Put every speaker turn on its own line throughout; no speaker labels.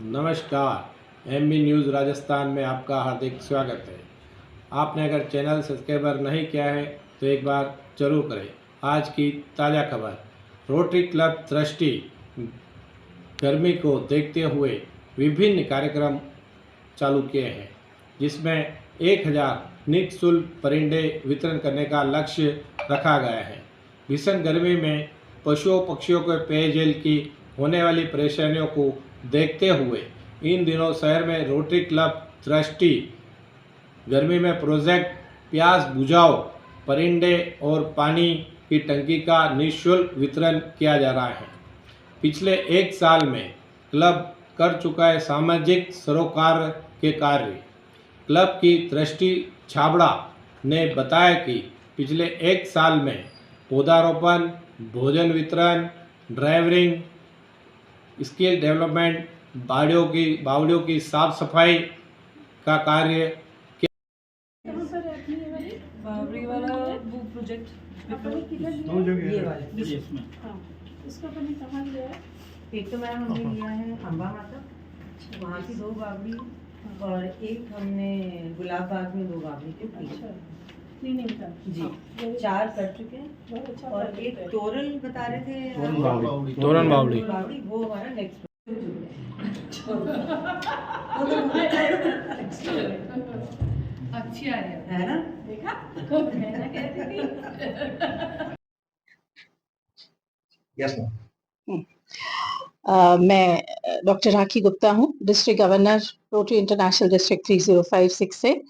नमस्कार। M B news Rajasthan में आपका हार्दिक स्वागत है। आपने अगर चैनल सब्सक्राइबर नहीं किया है तो एक बार जरूर करें। आज की ताज़ा खबर, रोटरी क्लब ट्रस्टी गर्मी को देखते हुए विभिन्न कार्यक्रम चालू किए हैं, जिसमें 1000 निःशुल्क परिंदे वितरण करने का लक्ष्य रखा गया है। भीषण गर्मी में पशुओं पक्षियों के पेयजल की होने वाली परेशानियों को देखते हुए इन दिनों शहर में रोटरी क्लब ट्रस्टी गर्मी में प्रोजेक्ट प्यास बुझाओ परिंदे और पानी की टंकी का निःशुल्क वितरण किया जा रहा है। पिछले एक साल में क्लब कर चुका है सामाजिक सरोकार के कार्य। क्लब की ट्रस्टी छाबड़ा ने बताया कि पिछले एक साल में पौधारोपण, भोजन वितरण, ड्राइवरिंग, स्किल डेवलपमेंट, बावड़ियों की साफ सफाई का कार्य
कहाँ पर है अपनी ये वाली
बावड़ी वाला वो प्रोजेक्ट
अपने किधर लिया
दो
है?
जगह
ये
है।
वाले
इसमें
हाँ, इसको अपने कहाँ लिया है?
एक तो मैम हमने लिया है अम्बा माता, वहाँ की 2 बावड़ी और एक हमने गुलाब बाग में 2 बावड़ी के
अच्छा,
पीछे
क्लीनिंग का।
जी
हाँ, very
4 कर चुके हैं
बहुत अच्छा
और
project
एक
है।
तोरल बता रहे थे
तोरन बावड़ी।
बावड़ी वो हमारा नेक्स्ट
अच्छी आ रही
है ना।
देखा मैं ना कहती थी।
Yes ma'am.
मैं डॉक्टर राखी गुप्ता हूँ, district governor rotary international district 3056 से।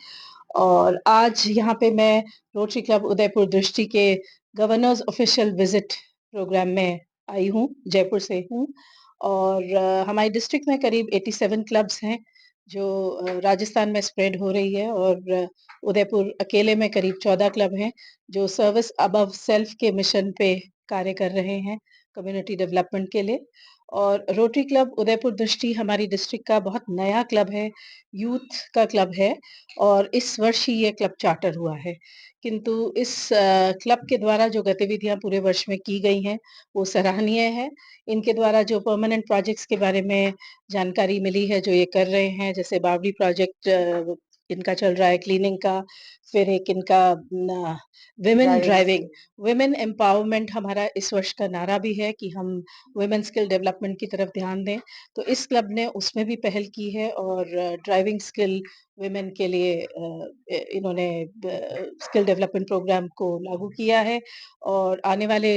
और आज यहाँ पे मैं रोटरी क्लब उदयपुर दृष्टि के गवर्नर्स ऑफिशियल विजिट प्रोग्राम में आई हूँ, जयपुर से हूँ। और हमारी डिस्ट्रिक्ट में करीब 87 क्लब्स हैं जो राजस्थान में स्प्रेड हो रही है। और उदयपुर अकेले में करीब 14 क्लब हैं जो सर्विस अबव सेल्फ के मिशन पे कार्य कर रहे हैं कम्युनिटी डेवलपमेंट के लिए। और रोटरी क्लब उदयपुर दृष्टि हमारी डिस्ट्रिक्ट का बहुत नया क्लब है, यूथ का क्लब है और इस वर्ष ही ये क्लब चार्टर हुआ है। किंतु इस क्लब के द्वारा जो गतिविधियां पूरे वर्ष में की गई हैं वो सराहनीय है। इनके द्वारा जो परमानेंट प्रोजेक्ट्स के बारे में जानकारी मिली है जो ये कर रहे हैं, जैसे बावड़ी प्रोजेक्ट इनका चल रहा है क्लीनिंग का, फिर एक इनका विमेन ड्राइविंग, विमेन एम्पावरमेंट हमारा इस वर्ष का नारा भी है कि हम वुमेन स्किल डेवलपमेंट की तरफ ध्यान दें। तो इस क्लब ने उसमें भी पहल की है और ड्राइविंग स्किल वुमेन के लिए इन्होंने स्किल डेवलपमेंट प्रोग्राम को लागू किया है। और आने वाले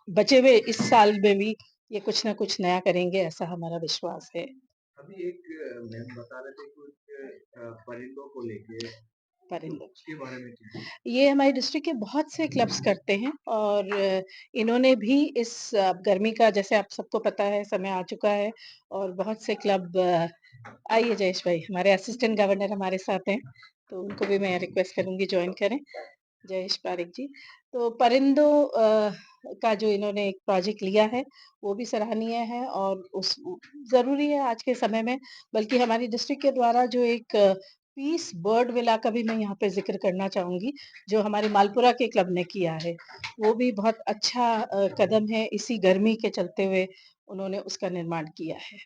बचे हुए इस साल में भी ये कुछ ना कुछ नया करेंगे, ऐसा हमारा विश्वास है।
अभी एक मैम बता रहे थे कुछ परिंदों को लेके,
परिंदों
उसके बारे में कुछ।
ये हमारे डिस्ट्रिक्ट के बहुत से क्लब्स करते हैं और इन्होंने भी इस गर्मी का, जैसे आप सबको पता है, समय आ चुका है और बहुत से क्लब आइए जयेश भाई, हमारे असिस्टेंट गवर्नर हमारे साथ हैं, तो उनको भी मैं रिक्वेस्ट करूंगी ज्वाइन करें, जयेश पारिक जी। तो परिंदों का जो इन्होंने एक प्रोजेक्ट लिया है वो भी सराहनीय है और उस ज़रूरी है आज के समय में। बल्कि हमारी डिस्ट्रिक्ट के द्वारा जो एक पीस बर्ड विला का भी मैं यहाँ पे ज़िक्र करना चाहूँगी, जो हमारे मालपुरा के क्लब ने किया है। वो भी बहुत अच्छा कदम है, इसी गर्मी के चलते हुए उन्होंने उसका निर्माण किया है।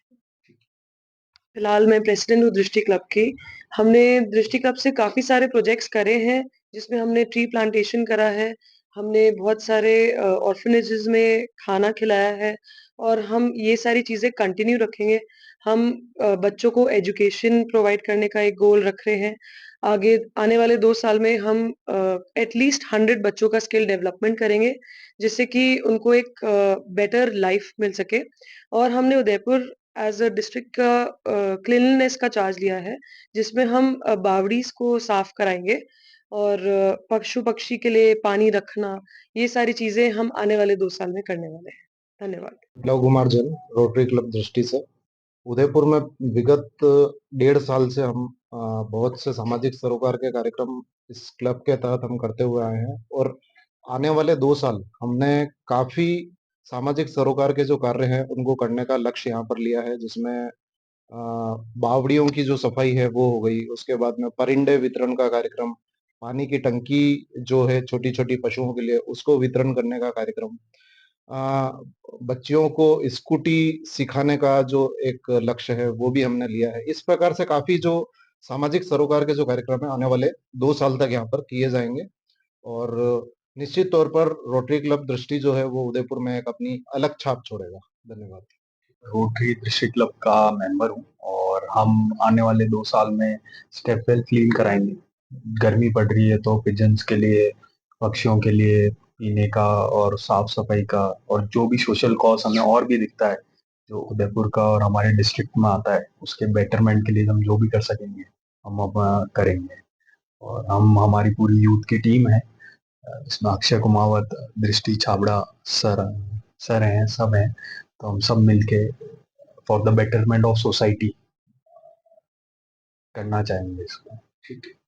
फिलहाल मैं प्रेसिडेंट हूँ दृष्टि क्लब की। हमने दृष्टि क्लब से काफ़ी सारे प्रोजेक्ट्स करे हैं, जिसमें हमने ट्री प्लांटेशन करा है, हमने बहुत सारे ऑर्फनेजेस में खाना खिलाया है और हम ये सारी चीज़ें कंटिन्यू रखेंगे। हम बच्चों को एजुकेशन प्रोवाइड करने का एक गोल रख रहे हैं। आगे आने वाले 2 साल में हम एटलीस्ट 100 बच्चों का स्किल डेवलपमेंट करेंगे, जिससे कि उनको एक बेटर लाइफ मिल सके। और हमने उदयपुर एज़ अ डिस्ट्रिक्ट का क्लीनलीनेस का चार्ज लिया है, जिसमें हम बावड़ीज़ को साफ कराएँगे और पशु-पक्षी के लिए पानी रखना, ये सारी चीज़ें हम आने वाले 2 साल में करने वाले हैं। धन्यवाद।
Love Kumar Jain, rotary club दृष्टि से। उदयपुर में विगत 1.5 साल से हम बहुत से सामाजिक सरोकार के कार्यक्रम इस क्लब के तहत हम करते हुए आए हैं और आने वाले 2 साल हमने काफी सामाजिक सरोकार के जो कार्य हैं उनको करने का लक्ष्य यहाँ पर लिया है, जिसमें बावड़ियों की जो सफाई है वो हो गई, उसके बाद में परिंदे वितरण का कार्यक्रम, पानी की टंकी जो है छोटी छोटी पशुओं के लिए उसको वितरण करने का कार्यक्रम, बच्चियों को स्कूटी सिखाने का जो एक लक्ष्य है वो भी हमने लिया है। इस प्रकार से काफ़ी जो सामाजिक सरोकार के जो कार्यक्रम है आने वाले 2 साल तक यहाँ पर किए जाएँगे और निश्चित तौर पर रोटरी क्लब दृष्टि जो है वो उदयपुर में एक अपनी अलग छाप छोड़ेगा। धन्यवाद।
रोटरी डिस्ट्रिक्ट क्लब का मेंबर हूँ और हम आने वाले 2 साल में स्टेप वेल क्लीन कराएंगे। गर्मी पड़ रही है तो पिजन्स के लिए, पक्षियों के लिए पीने का और साफ सफाई का और जो भी सोशल कॉज हमें और भी दिखता है जो उदयपुर का और हमारे डिस्ट्रिक्ट में आता है उसके बेटरमेंट के लिए हम जो भी कर सकेंगे हम अब करेंगे। और हम हमारी पूरी यूथ की टीम है इसमें अक्षय कुमावत, दृष्टि छाबड़ा सर हैं, सब हैं। तो हम सब मिलके for the betterment of society करना चाहेंगे इसको। ठीक है।